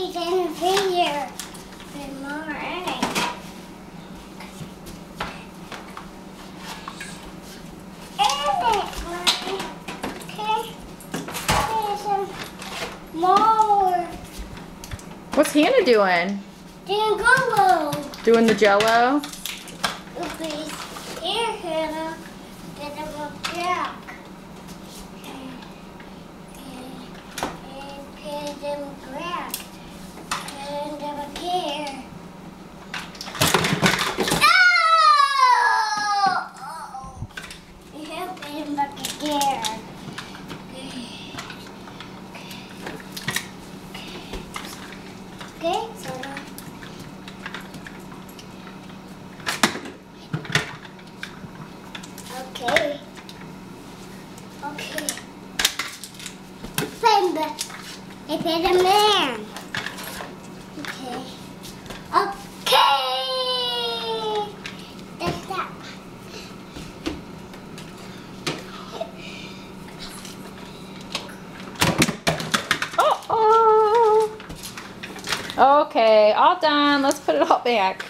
he's in here. Good morning. Okay. There's some more. What's Hannah doing? Doing Jello. Doing the Jello? Please, here, Hannah. Get him a jack. And put him back. And him here. Oh! You have to put him back again. Okay, so now. Okay. Okay. Find the man. Okay. Okay. That's that. Oh. Okay, all done. Let's put it all back.